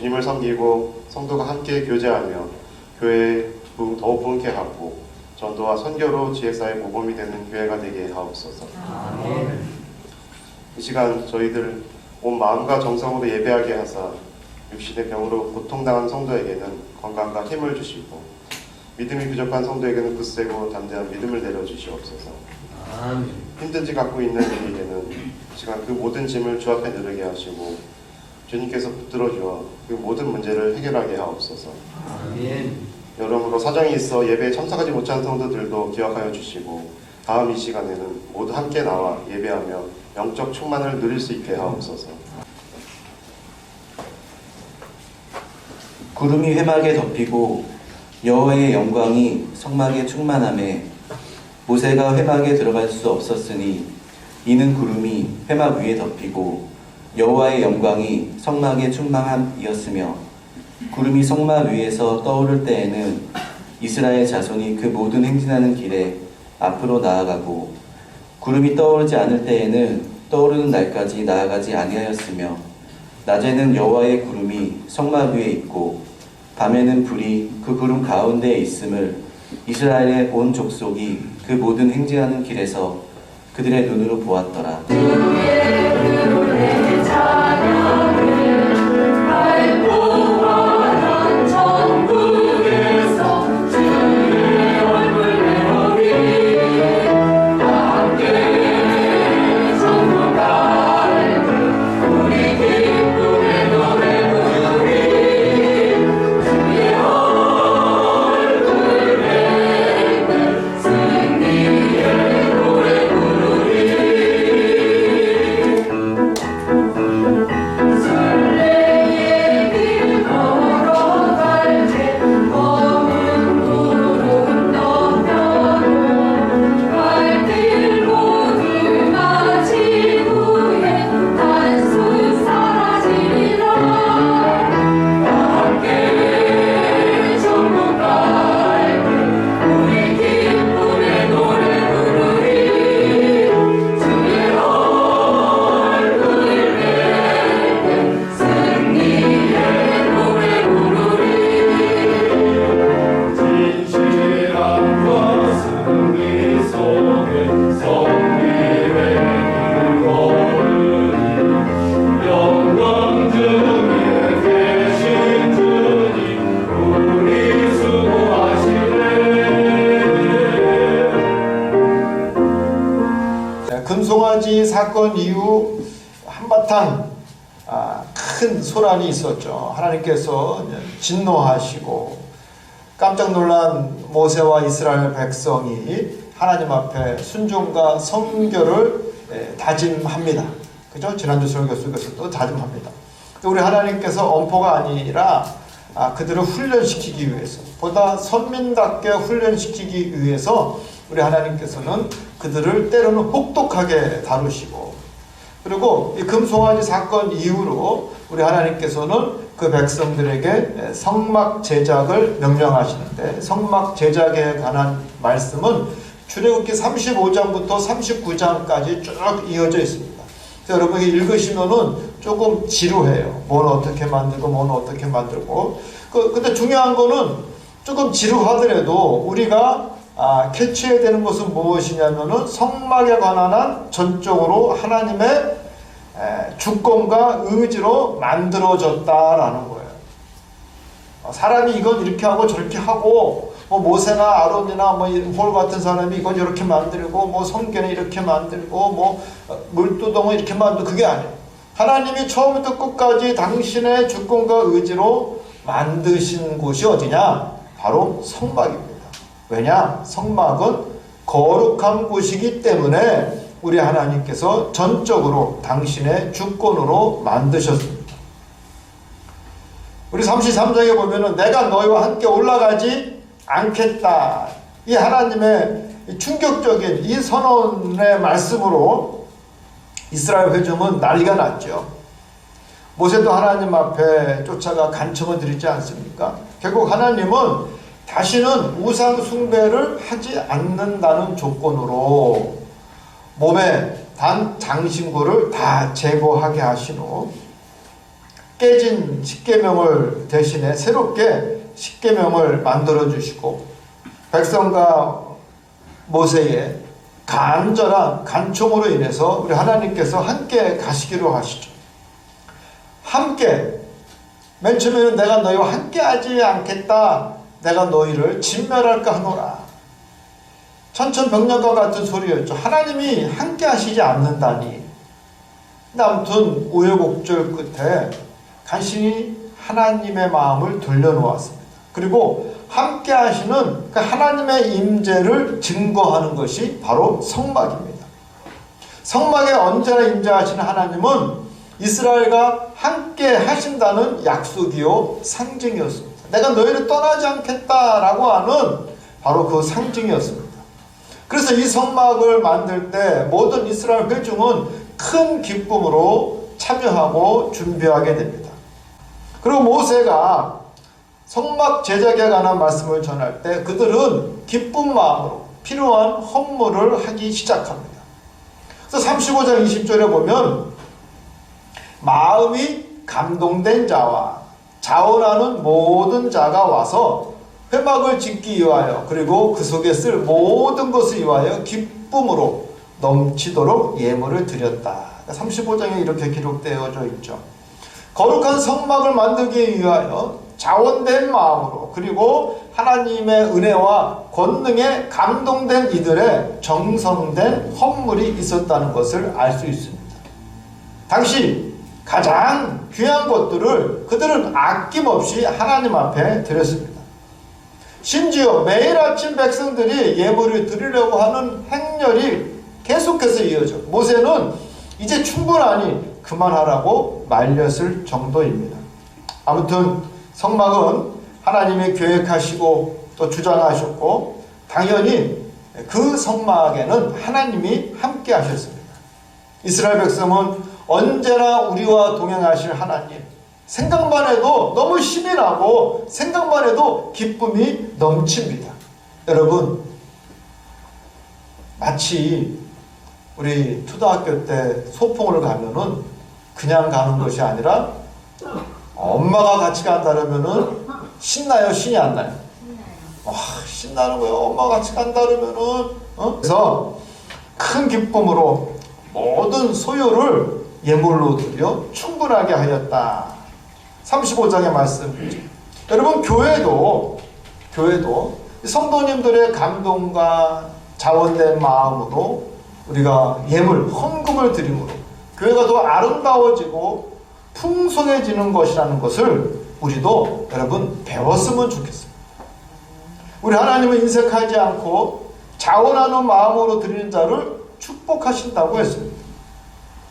주님을 섬기고 성도가 함께 교제하며 교회에 더욱 부흥케 하고 전도와 선교로 지역사회 모범이 되는 교회가 되게 하옵소서. 아멘. 이 시간 저희들 온 마음과 정성으로 예배하게 하사 육신의 병으로 고통당한 성도에게는 건강과 힘을 주시고 믿음이 부족한 성도에게는 굳세고 담대한 믿음을 내려주시옵소서. 아멘. 힘든 지 갖고 있는 이에게는 이 시간 그 모든 짐을 주 앞에 누르게 하시고 주님께서 붙들어 주어 그 모든 문제를 해결하게 하옵소서. 아멘. 여러모로 사정이 있어 예배에 참석하지 못한 성도들도 기억하여 주시고 다음 이 시간에는 모두 함께 나와 예배하며 영적 충만을 누릴 수 있게 하옵소서. 구름이 회막에 덮이고 여호와의 영광이 성막에 충만함에 모세가 회막에 들어갈 수 없었으니 이는 구름이 회막 위에 덮이고 여호와의 영광이 성막에 충만함이었으며 구름이 성막 위에서 떠오를 때에는 이스라엘 자손이 그 모든 행진하는 길에 앞으로 나아가고 구름이 떠오르지 않을 때에는 떠오르는 날까지 나아가지 아니하였으며 낮에는 여호와의 구름이 성막 위에 있고 밤에는 불이 그 구름 가운데에 있음을 이스라엘의 온 족속이 그 모든 행진하는 길에서 그들의 눈으로 보았더라. 금송아지 사건 이후 한바탕 큰 소란이 있었죠. 하나님께서 진노하시고 깜짝 놀란 모세와 이스라엘 백성이 하나님 앞에 순종과 성결을 다짐합니다. 그죠? 지난주 설교 속에서도 다짐합니다. 우리 하나님께서 엄포가 아니라 그들을 훈련시키기 위해서, 보다 선민답게 훈련시키기 위해서 우리 하나님께서는 그들을 때로는 혹독하게 다루시고, 그리고 이 금송아지 사건 이후로 우리 하나님께서는 그 백성들에게 성막 제작을 명령하시는데, 성막 제작에 관한 말씀은 출애굽기 35장부터 39장까지 쭉 이어져 있습니다. 그래서 여러분이 읽으시면은 조금 지루해요. 뭐는 어떻게 만들고 뭐는 어떻게 만들고. 근데 중요한 거는 조금 지루하더라도 우리가 캐치해야 되는 것은 무엇이냐면은 성막에 관한 한 전적으로 하나님의 주권과 의지로 만들어졌다라는 거예요. 사람이 이건 이렇게 하고 저렇게 하고, 모세나 아론이나 홀 같은 사람이 이건 이렇게 만들고, 성전은 이렇게 만들고, 물두덩을 이렇게 만들고, 그게 아니에요. 하나님이 처음부터 끝까지 당신의 주권과 의지로 만드신 곳이 어디냐? 바로 성막입니다. 왜냐? 성막은 거룩한 곳이기 때문에 우리 하나님께서 전적으로 당신의 주권으로 만드셨습니다. 우리 33장에 보면은 내가 너희와 함께 올라가지 않겠다. 이 하나님의 충격적인 이 선언의 말씀으로 이스라엘 회중은 난리가 났죠. 모세도 하나님 앞에 쫓아가 간청을 드리지 않습니까? 결국 하나님은 다시는 우상 숭배를 하지 않는다는 조건으로 몸에 단 장신구를 다 제거하게 하신 후 깨진 십계명을 대신에 새롭게 십계명을 만들어 주시고 백성과 모세의 간절한 간청으로 인해서 우리 하나님께서 함께 가시기로 하시죠. 함께, 맨 처음에는 내가 너희와 함께 하지 않겠다, 내가 너희를 진멸할까 하노라. 천천병력과 같은 소리였죠. 하나님이 함께 하시지 않는다니. 근데 아무튼 우여곡절 끝에 간신히 하나님의 마음을 돌려놓았습니다. 그리고 함께 하시는 그 하나님의 임재를 증거하는 것이 바로 성막입니다. 성막에 언제나 임재하시는 하나님은 이스라엘과 함께 하신다는 약속이요 상징이었습니다. 내가 너희를 떠나지 않겠다라고 하는 바로 그 상징이었습니다. 그래서 이 성막을 만들 때 모든 이스라엘 회중은 큰 기쁨으로 참여하고 준비하게 됩니다. 그리고 모세가 성막 제작에 관한 말씀을 전할 때 그들은 기쁜 마음으로 필요한 헌물을 하기 시작합니다. 그래서 35장 20절에 보면 마음이 감동된 자와 자원하는 모든 자가 와서 회막을 짓기 위하여 그리고 그 속에 쓸 모든 것을 위하여 기쁨으로 넘치도록 예물을 드렸다. 35장에 이렇게 기록되어져 있죠. 거룩한 성막을 만들기 위하여 자원된 마음으로 그리고 하나님의 은혜와 권능에 감동된 이들의 정성된 헌물이 있었다는 것을 알 수 있습니다. 당시 가장 귀한 것들을 그들은 아낌없이 하나님 앞에 드렸습니다. 심지어 매일 아침 백성들이 예물을 드리려고 하는 행렬이 계속해서 이어져 모세는 이제 충분하니 그만하라고 말렸을 정도입니다. 아무튼 성막은 하나님이 계획하시고 또 주장하셨고 당연히 그 성막에는 하나님이 함께 하셨습니다. 이스라엘 백성은 언제나 우리와 동행하실 하나님, 생각만 해도 너무 힘이 나고 생각만 해도 기쁨이 넘칩니다. 여러분, 마치 우리 초등학교 때 소풍을 가면은 그냥 가는 것이 아니라 엄마가 같이 간다면은 신나요, 신이 안 나요? 와, 신나는 거예요. 엄마가 같이 간다면은 그래서 큰 기쁨으로 모든 소요를 예물로 드려 충분하게 하였다. 35장의 말씀이죠. 여러분, 교회도 성도님들의 감동과 자원된 마음으로 우리가 예물, 헌금을 드림으로 교회가 더 아름다워지고 풍성해지는 것이라는 것을 우리도 여러분 배웠으면 좋겠습니다. 우리 하나님은 인색하지 않고 자원하는 마음으로 드리는 자를 축복하신다고 했습니다.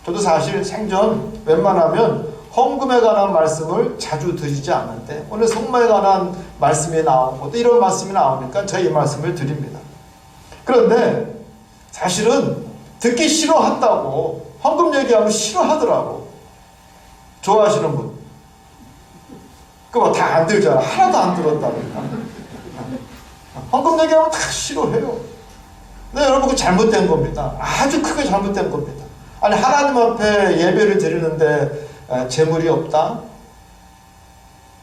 저도 사실 생전 웬만하면 헌금에 관한 말씀을 자주 드리지 않는데 오늘 성막에 관한 말씀이 나오고 또 이런 말씀이 나오니까 제가 이 말씀을 드립니다. 그런데 사실은 듣기 싫어한다고 헌금 얘기하면 싫어하더라고. 좋아하시는 분. 그거 다 안 들잖아. 하나도 안 들었다니까. 헌금 얘기하면 다 싫어해요. 근데 여러분, 그 잘못된 겁니다. 아주 크게 잘못된 겁니다. 아니, 하나님 앞에 예배를 드리는데 재물이 없다?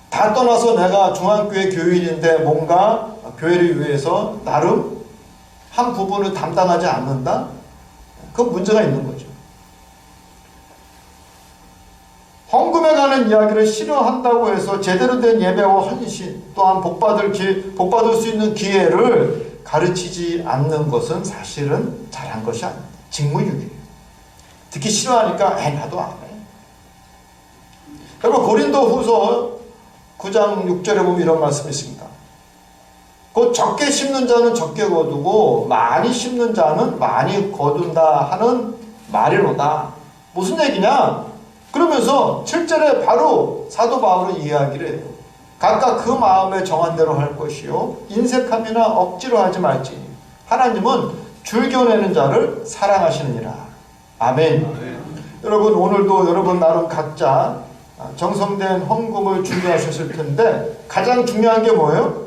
다 떠나서 내가 중앙교회 교인인데 뭔가 교회를 위해서 나름 한 부분을 담당하지 않는다? 그건 문제가 있는 거죠. 헌금에 관한 이야기를 싫어한다고 해서 제대로 된 예배와 헌신 또한 복받을 수 있는 기회를 가르치지 않는 것은 사실은 잘한 것이 아닙니다. 직무유기예요. 듣기 싫어하니까 나도 안 해. 여러분, 고린도후서 9장 6절에 보면 이런 말씀이 있습니다. 곧 적게 심는 자는 적게 거두고 많이 심는 자는 많이 거둔다 하는 말이로다. 무슨 얘기냐? 그러면서 7절에 바로 사도 바울은 이야기를 해요. 각각 그 마음에 정한 대로 할 것이요 인색함이나 억지로 하지 말지니 하나님은 줄겨내는 자를 사랑하시느니라. 아멘. 여러분, 오늘도 여러분 나름 각자 정성된 헌금을 준비하셨을 텐데 가장 중요한 게 뭐예요?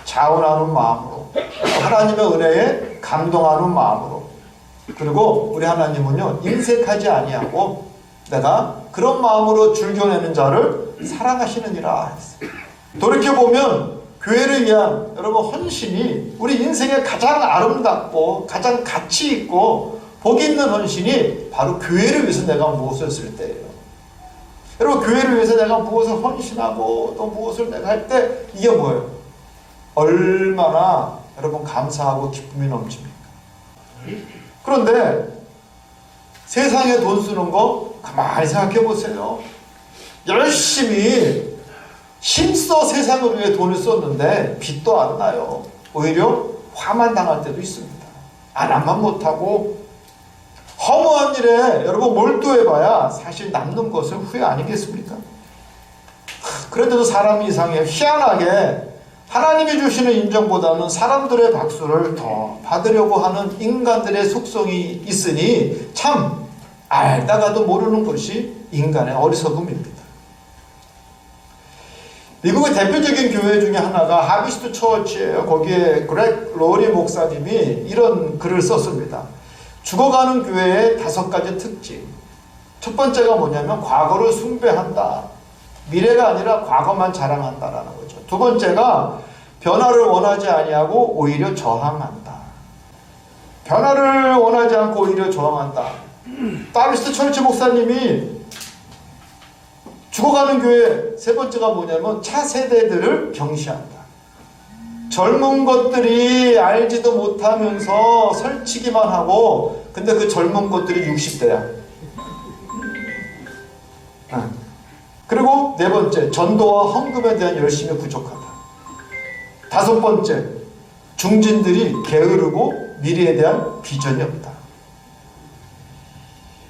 자원하는 마음으로, 하나님의 은혜에 감동하는 마음으로. 그리고 우리 하나님은요 인색하지 아니하고 내가 그런 마음으로 즐겨내는 자를 사랑하시느니라 했어요. 돌이켜보면 교회를 위한 여러분 헌신이 우리 인생의 가장 아름답고 가장 가치 있고 복 있는 헌신이 바로 교회를 위해서 내가 무엇을 쓸 때예요. 여러분 교회를 위해서 내가 무엇을 헌신하고 또 무엇을 내가 할 때 이게 뭐예요? 얼마나 여러분 감사하고 기쁨이 넘칩니까? 그런데 세상에 돈 쓰는 거 가만히 생각해 보세요. 열심히 힘써 세상을 위해 돈을 썼는데 빚도 안 나요. 오히려 화만 당할 때도 있습니다. 안 한만 못하고 허무한 일에 여러분 몰두해봐야 사실 남는 것은 후회 아니겠습니까? 그런데도 사람이 이상해요. 희한하게 하나님이 주시는 인정보다는 사람들의 박수를 더 받으려고 하는 인간들의 속성이 있으니 참 알다가도 모르는 것이 인간의 어리석음입니다. 미국의 대표적인 교회 중에 하나가 하비스트 처치예요. 거기에 그렉 로리 목사님이 이런 글을 썼습니다. 죽어가는 교회의 5가지 특징. 첫 번째가 뭐냐면 과거를 숭배한다. 미래가 아니라 과거만 자랑한다라는 거죠. 두 번째가 변화를 원하지 아니하고 오히려 저항한다. 변화를 원하지 않고 오히려 저항한다. 하비스트 처치 목사님이 죽어가는 교회 세 번째가 뭐냐면 차세대들을 경시한다. 젊은 것들이 알지도 못하면서 설치기만 하고 근데 그 젊은 것들이 60대야. 그리고 네 번째, 전도와 헌금에 대한 열심이 부족하다. 5번째, 중진들이 게으르고 미래에 대한 비전이 없다.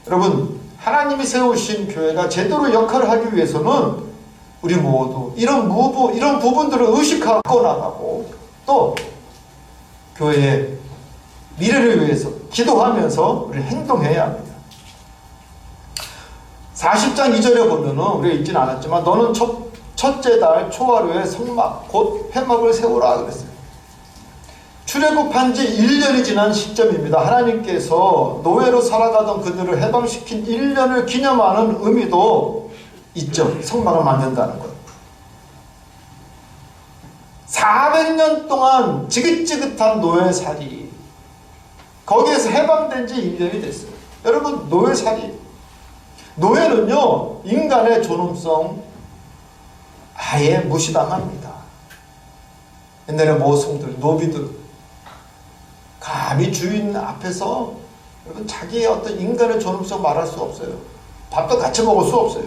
여러분, 하나님이 세우신 교회가 제대로 역할을 하기 위해서는 우리 모두 이런 부분들을 의식하고 나가고 또 교회의 미래를 위해서 기도하면서 우리 행동해야 합니다. 40장 2절에 보면은 우리가 읽진 않았지만 너는 첫째 달 초하루에 성막 곧 회막을 세우라 그랬어요. 출애굽한 지 1년이 지난 시점입니다. 하나님께서 노예로 살아가던 그들을 해방시킨 1년을 기념하는 의미도 있죠. 성막을 만든다는 것. 400년 동안 지긋지긋한 노예살이 거기에서 해방된 지 1년이 됐어요. 여러분 노예살이 노예는요 인간의 존엄성 아예 무시당합니다. 옛날에 모성들 노비들 감히 주인 앞에서 여러분 자기의 어떤 인간의 존엄성 말할 수 없어요. 밥도 같이 먹을 수 없어요.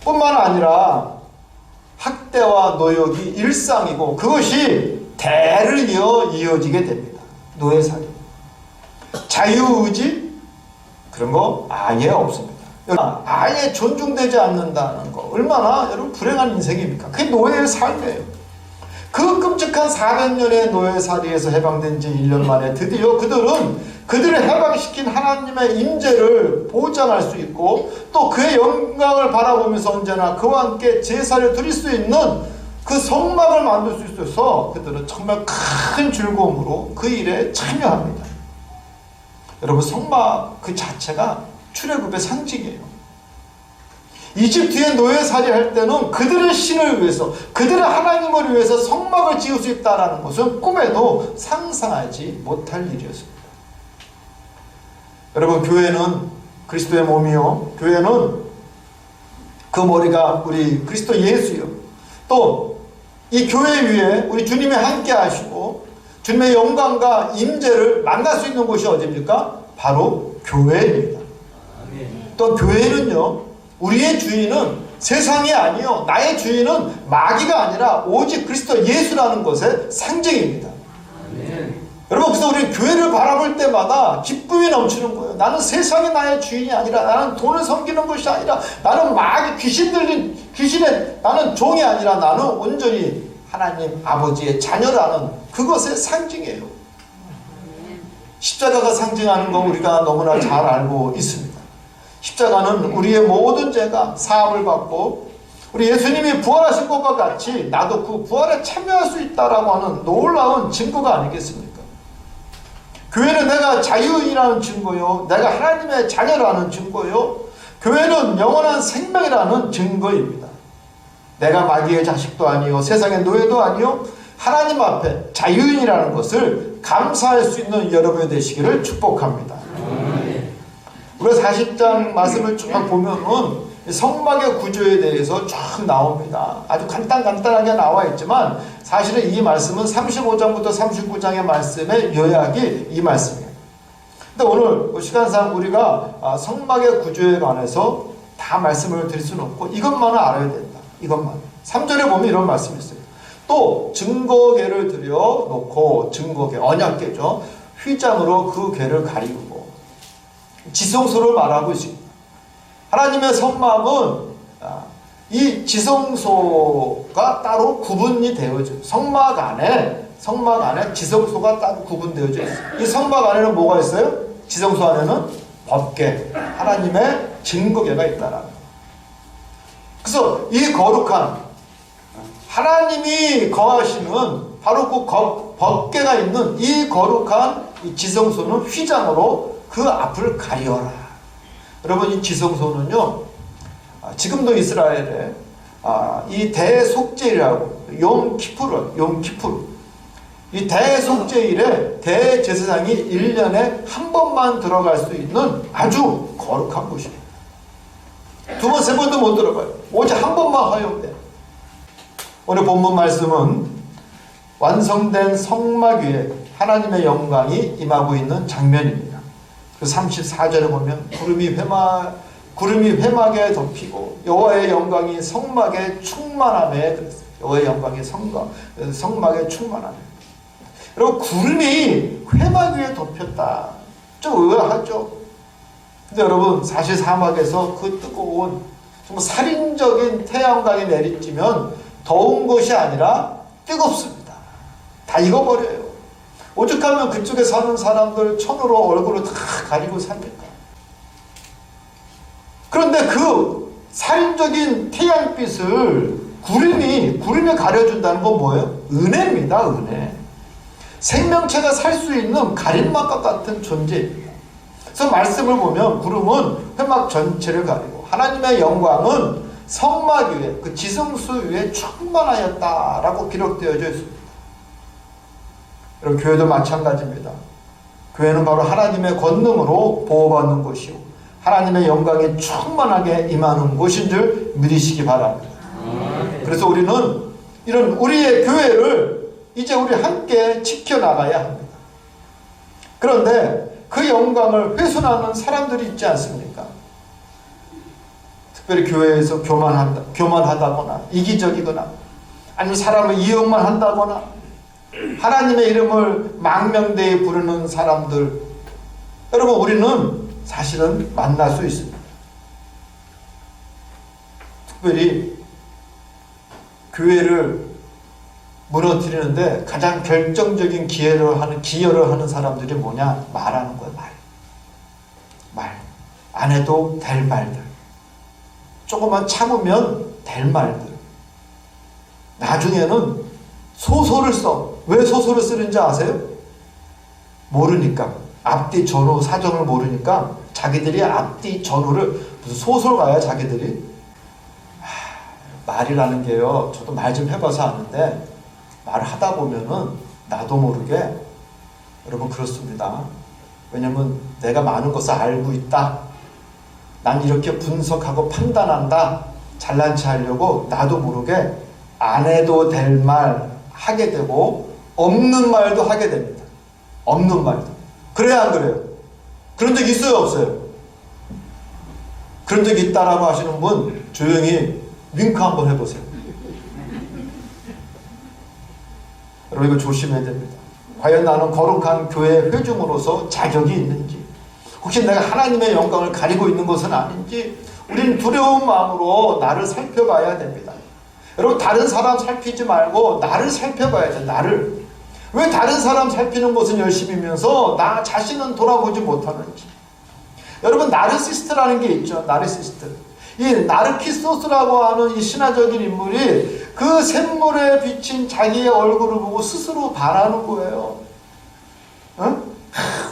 뿐만 아니라 학대와 노역이 일상이고 그것이 대를 이어 이어지게 됩니다. 노예살이. 자유의지 그런 거 아예 없습니다. 아예 존중되지 않는다는 거 얼마나 여러분 불행한 인생입니까? 그게 노예의 삶이에요. 그 끔찍한 400년의 노예살이에서 해방된 지 1년 만에 드디어 그들을 해방시킨 하나님의 임재를 보장할 수 있고 또 그의 영광을 바라보면서 언제나 그와 함께 제사를 드릴 수 있는 그 성막을 만들 수 있어서 그들은 정말 큰 즐거움으로 그 일에 참여합니다. 여러분 성막 그 자체가 출애굽의 상징이에요. 이집트의 노예살이 할 때는 그들의 신을 위해서 그들의 하나님을 위해서 성막을 지을 수 있다는 것은 꿈에도 상상하지 못할 일이었습니다. 여러분 교회는 그리스도의 몸이요 교회는 그 머리가 우리 그리스도 예수요 또 이 교회 위에 우리 주님이 함께 하시고 주님의 영광과 임재를 만날 수 있는 곳이 어디입니까? 바로 교회입니다. 또 교회는요 우리의 주인은 세상이 아니요 나의 주인은 마귀가 아니라 오직 그리스도 예수라는 것의 상징입니다. 여러분 그래서 우리 교회를 바라볼 때마다 기쁨이 넘치는 거예요. 나는 세상이 나의 주인이 아니라 나는 돈을 섬기는 것이 아니라 나는 마귀 귀신의 나는 종이 아니라 나는 온전히 하나님 아버지의 자녀라는 그것의 상징이에요. 십자가가 상징하는 거 우리가 너무나 잘 알고 있습니다. 십자가는 우리의 모든 죄가 사함을 받고 우리 예수님이 부활하신 것과 같이 나도 그 부활에 참여할 수 있다라고 하는 놀라운 증거가 아니겠습니까? 교회는 내가 자유인이라는 증거요 내가 하나님의 자녀라는 증거요 교회는 영원한 생명이라는 증거입니다. 내가 마귀의 자식도 아니요 세상의 노예도 아니요 하나님 앞에 자유인이라는 것을 감사할 수 있는 여러분이 되시기를 축복합니다. 우리가 40장 말씀을 쭉 보면은 성막의 구조에 대해서 쭉 나옵니다. 아주 간단하게 나와 있지만 사실은 이 말씀은 35장부터 39장의 말씀의 요약이 이 말씀이에요. 근데 오늘 시간상 우리가 성막의 구조에 관해서 다 말씀을 드릴 수는 없고 이것만은 알아야 된다. 이것만. 3절에 보면 이런 말씀이 있어요. 또 증거궤를 들여놓고 증거궤, 언약궤죠. 휘장으로 그 궤를 가리우고 지성소를 말하고 있습니다. 하나님의 성막은 이 지성소가 따로 구분이 되어져요. 성막 안에 지성소가 따로 구분되어져 있어요. 이 성막 안에는 뭐가 있어요? 지성소 안에는 법궤, 하나님의 증거궤가 있다라는 거예요. 그래서 이 거룩한 하나님이 거하시는 바로 그 법궤가 있는 이 거룩한 이 지성소는 휘장으로 그 앞을 가려라. 여러분 이 지성소는요 지금도 이스라엘에 이 대속죄일이라고 욤키푸르 이 대속죄일에 대제사장이 1년에 한 번만 들어갈 수 있는 아주 거룩한 곳이에요. 두 번, 세 번도 못 들어가요. 오직 한 번만 허용돼요. 오늘 본문 말씀은 완성된 성막 위에 하나님의 영광이 임하고 있는 장면입니다. 그 34절에 보면 구름이 회막에 덮이고 여호와의 영광이 성막에 충만함에 그랬어요. 여호와의 영광이 성막에 충만함에. 여러분 구름이 회막 위에 덮였다. 좀 의아하죠? 근데 여러분 사실 사막에서 그 뜨거운 정말 살인적인 태양광이 내리쬐면 더운 것이 아니라 뜨겁습니다. 다 익어버려요. 오죽하면 그쪽에 사는 사람들 천으로 얼굴을 다 가리고 삽니까? 그런데 그 살인적인 태양빛을 구름이 가려준다는 건 뭐예요? 은혜입니다. 은혜. 생명체가 살 수 있는 가림막과 같은 존재입니다. 그래서 말씀을 보면 구름은 회막 전체를 가리고 하나님의 영광은 성막 위에 그 지성소 위에 충만하였다라고 기록되어져 있습니다. 여러분 교회도 마찬가지입니다. 교회는 바로 하나님의 권능으로 보호받는 곳이요 하나님의 영광이 충만하게 임하는 곳인 줄 믿으시기 바랍니다. 그래서 우리는 이런 우리의 교회를 이제 우리 함께 지켜나가야 합니다. 그런데 그 영광을 훼손하는 사람들이 있지 않습니까? 특별히 교회에서 교만하다거나 이기적이거나 아니면 사람을 이용만 한다거나 하나님의 이름을 망명되이 부르는 사람들, 여러분 우리는 사실은 만날 수 있습니다. 특별히 교회를 무너뜨리는데 가장 결정적인 기여를 하는 사람들이 뭐냐? 말하는 거예요. 말. 안 해도 될 말들. 조금만 참으면 될 말들. 나중에는 소설을 써. 왜 소설을 쓰는지 아세요? 모르니까. 앞뒤 전후 사정을 모르니까 자기들이 앞뒤 전후를 무슨 소설가야 자기들이. 말이라는 게요. 저도 말 좀 해봐서 아는데 말을 하다 보면은 나도 모르게 여러분 그렇습니다. 왜냐면 내가 많은 것을 알고 있다. 난 이렇게 분석하고 판단한다. 잘난 체 하려고 나도 모르게 안 해도 될 말 하게 되고 없는 말도 하게 됩니다. 없는 말도. 그래야 안 그래요? 그런 적 있어요? 없어요? 그런 적 있다라고 하시는 분 조용히 윙크 한번 해보세요. 여러분 이거 조심해야 됩니다. 과연 나는 거룩한 교회 회중으로서 자격이 있는지, 혹시 내가 하나님의 영광을 가리고 있는 것은 아닌지 우리는 두려운 마음으로 나를 살펴봐야 됩니다. 여러분 다른 사람 살피지 말고 나를 살펴봐야 돼. 나를. 왜 다른 사람 살피는 것은 열심히면서 나 자신은 돌아보지 못하는지. 여러분 나르시스트라는 게 있죠. 나르시스트. 이 나르키소스라고 하는 이 신화적인 인물이 그 샘물에 비친 자기의 얼굴을 보고 스스로 바라는 거예요. 응?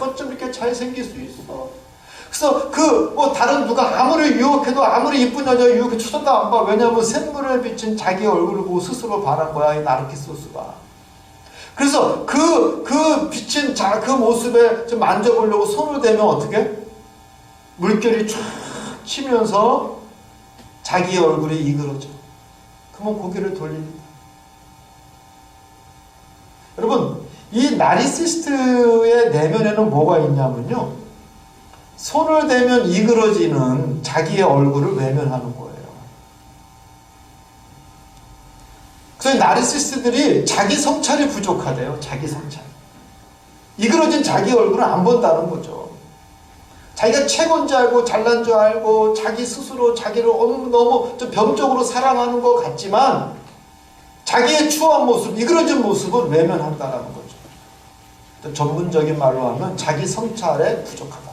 어쩜 이렇게 잘생길 수 있어. 그래서 다른 누가 아무리 유혹해도 아무리 이쁜 여자 유혹해 쳐다도 안 봐. 왜냐하면 샘물에 비친 자기 얼굴을 보고 스스로 반한 거야, 이 나르키소스가. 그래서 비친 그 모습에 좀 만져보려고 손을 대면 어떻게? 물결이 쫙 치면서 자기의 얼굴이 이그러져. 그러면 고개를 돌립니다. 여러분, 이 나르시시스트의 내면에는 뭐가 있냐면요, 손을 대면 이그러지는 자기의 얼굴을 외면하는 거예요. 그래서 나르시시스트들이 자기 성찰이 부족하대요. 자기 성찰. 이그러진 자기 얼굴을 안 본다는 거죠. 자기가 최고인 줄 알고 잘난 줄 알고 자기 스스로 자기를 너무 좀 병적으로 사랑하는 것 같지만 자기의 추한 모습, 이그러진 모습을 외면한다는 거죠. 전문적인 말로 하면 자기 성찰에 부족하다.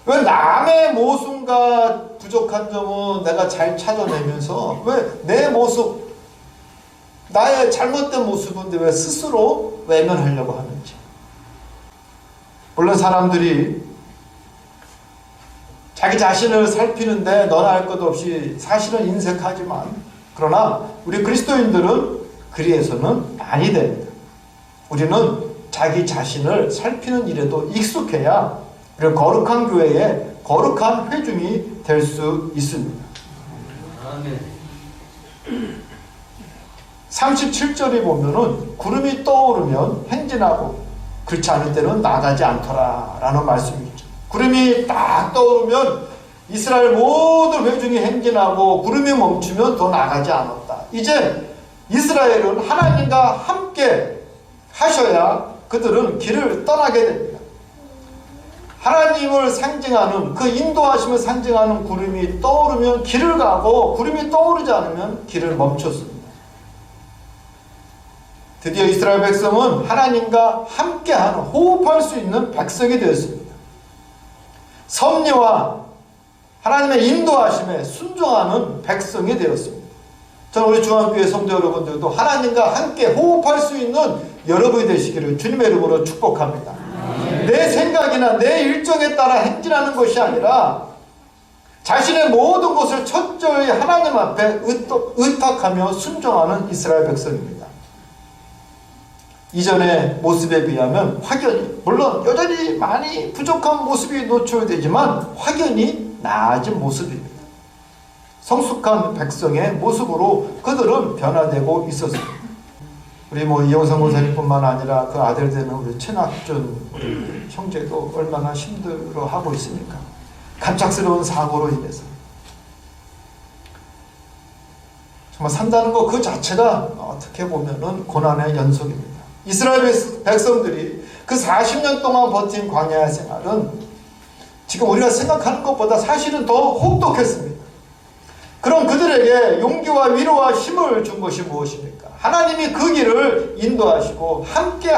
왜 남의 모순과 부족한 점은 내가 잘 찾아내면서 왜 내 모습, 나의 잘못된 모습인데 왜 스스로 외면하려고 하는지. 물론 사람들이 자기 자신을 살피는데 너나 할 것 없이 사실은 인색하지만, 그러나 우리 그리스도인들은 그리해서는 아니 됩니다. 우리는 자기 자신을 살피는 일에도 익숙해야 우리 거룩한 교회에 거룩한 회중이 될 수 있습니다. 아멘. 37절에 보면은 구름이 떠오르면 행진하고 그렇지 않을 때는 나가지 않더라 라는 말씀이 있죠. 구름이 딱 떠오르면 이스라엘 모든 회중이 행진하고 구름이 멈추면 더 나가지 않았다. 이제 이스라엘은 하나님과 함께 하셔야 그들은 길을 떠나게 됩니다. 하나님을 상징하는, 그 인도하심을 상징하는 구름이 떠오르면 길을 가고 구름이 떠오르지 않으면 길을 멈췄습니다. 드디어 이스라엘 백성은 하나님과 함께하는, 호흡할 수 있는 백성이 되었습니다. 섭리와 하나님의 인도하심에 순종하는 백성이 되었습니다. 저는 우리 중앙교회 성도 여러분들도 하나님과 함께 호흡할 수 있는 여러분이 되시기를 주님의 이름으로 축복합니다. 내 생각이나 내 일정에 따라 행진하는 것이 아니라 자신의 모든 것을 철저히 하나님 앞에 의탁하며 순종하는 이스라엘 백성입니다. 이전의 모습에 비하면 확연히, 물론 여전히 많이 부족한 모습이 노출되지만 확연히 나아진 모습입니다. 성숙한 백성의 모습으로 그들은 변화되고 있었습니다. 우리 이영상 목사님뿐만 아니라 그 아들 되는 우리 최낙준 우리 형제도 얼마나 힘들어하고 있습니까? 갑작스러운 사고로 인해서. 정말 산다는 것 그 자체가 어떻게 보면은 고난의 연속입니다. 이스라엘 백성들이 그 40년 동안 버틴 광야 생활은 지금 우리가 생각하는 것보다 사실은 더 혹독했습니다. 그럼 그들에게 용기와 위로와 힘을 준 것이 무엇입니까? 하나님이 그 길을 인도하시고 함께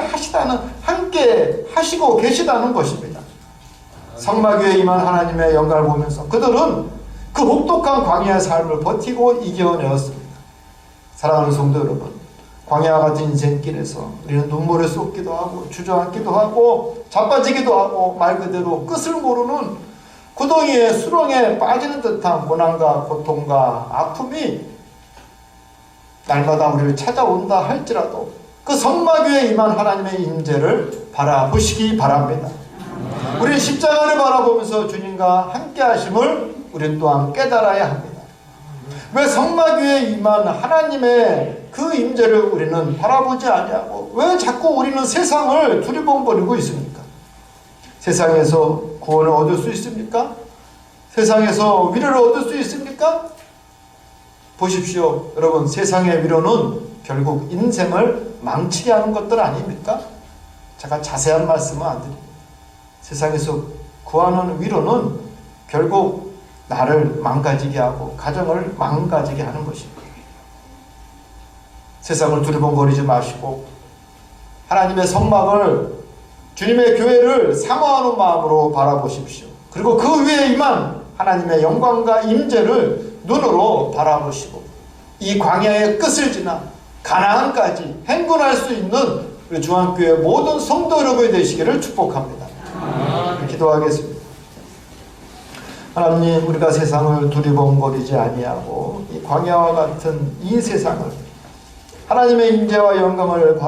하시고 계시다는 것입니다. 성막위에 임한 하나님의 영광을 보면서 그들은 그 혹독한 광야의 삶을 버티고 이겨내었습니다. 사랑하는 성도 여러분, 광야와 같은 인생길에서 우리는 눈물을 쏟기도 하고 주저앉기도 하고 자빠지기도 하고 말 그대로 끝을 모르는 구덩이의 수렁에 빠지는 듯한 고난과 고통과 아픔이 날마다 우리를 찾아온다 할지라도 그 성막 위에 임한 하나님의 임재를 바라보시기 바랍니다. 우리는 십자가를 바라보면서 주님과 함께 하심을 우리 또한 깨달아야 합니다. 왜 성막 위에 임한 하나님의 그 임재를 우리는 바라보지 아니하고 왜 자꾸 우리는 세상을 두리번거리고 있습니까? 세상에서 구원을 얻을 수 있습니까? 세상에서 위로를 얻을 수 있습니까? 보십시오. 여러분, 세상의 위로는 결국 인생을 망치게 하는 것들 아닙니까? 제가 자세한 말씀은 안 드립니다. 세상에서 구하는 위로는 결국 나를 망가지게 하고 가정을 망가지게 하는 것입니다. 세상을 두리번거리지 마시고 하나님의 성막을, 주님의 교회를 사모하는 마음으로 바라보십시오. 그리고 그 위에 임한 하나님의 영광과 임재를 눈으로 바라보시고 이 광야의 끝을 지나 가나안까지 행군할 수 있는 우리 중앙교회 모든 성도 여러분이 되시기를 축복합니다. 기도하겠습니다. 하나님, 우리가 세상을 두리번거리지 아니하고 이 광야와 같은 이 세상을 하나님의 인재와 영광을